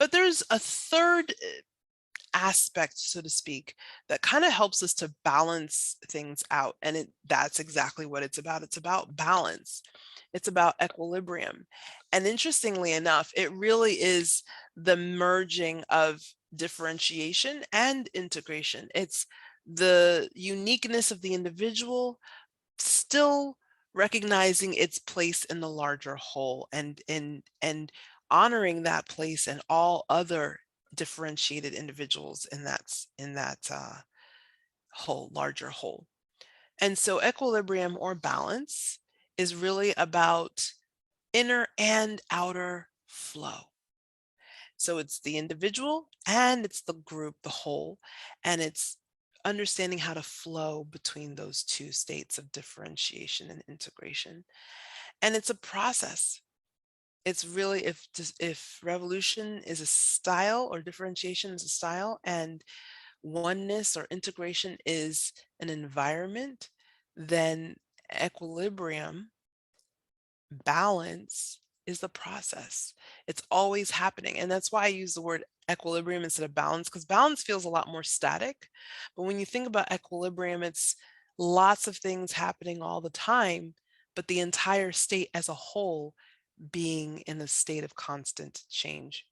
But there's a third aspect, so to speak, that kind of helps us to balance things out. And that's exactly what it's about. It's about balance. It's about equilibrium. And interestingly enough, it really is the merging of differentiation and integration. It's the uniqueness of the individual still recognizing its place in the larger whole, and honoring that place and all other differentiated individuals in that whole larger whole. And so equilibrium or balance is really about inner and outer flow. So it's the individual and it's the group, the whole, and it's understanding how to flow between those two states of differentiation and integration. And it's a process. It's really, if revolution is a style or differentiation is a style and oneness or integration is an environment, then equilibrium, balance is the process. It's always happening. And that's why I use the word equilibrium instead of balance, because balance feels a lot more static. But when you think about equilibrium, it's lots of things happening all the time, but the entire state as a whole being in a state of constant change,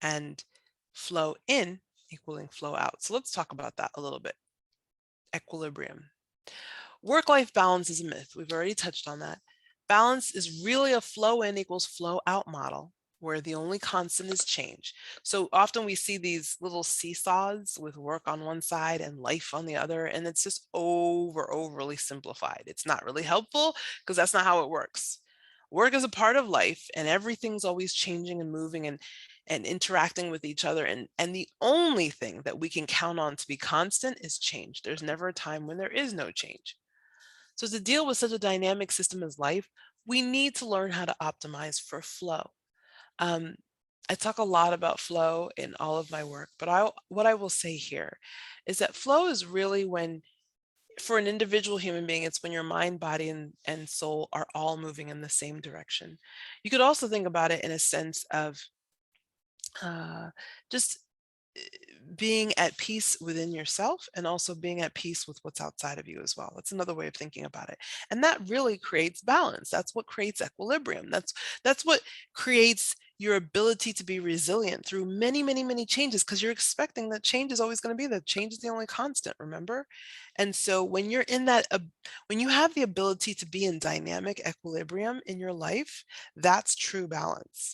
and flow in equaling flow out. So let's talk about that a little bit. Equilibrium. Work-life balance is a myth. We've already touched on that. Balance is really a flow in equals flow out model where the only constant is change. So often we see these little seesaws with work on one side and life on the other, and it's just overly simplified. It's not really helpful because that's not how it works. Work is a part of life and everything's always changing and moving and interacting with each other. And the only thing that we can count on to be constant is change. There's never a time when there is no change. So to deal with such a dynamic system as life, we need to learn how to optimize for flow. Um, I talk a lot about flow in all of my work, but what I will say here is that flow is really when, for an individual human being, it's when your mind, body, and soul are all moving in the same direction. You could also think about it in a sense of uh, just being at peace within yourself and also being at peace with what's outside of you as well. That's another way of thinking about it. And that really creates balance. That's what creates equilibrium. That's what creates your ability to be resilient through many changes, because you're expecting that change is always going to be there. Change is the only constant, remember? And so when you're in that, when you have the ability to be in dynamic equilibrium in your life, that's true balance.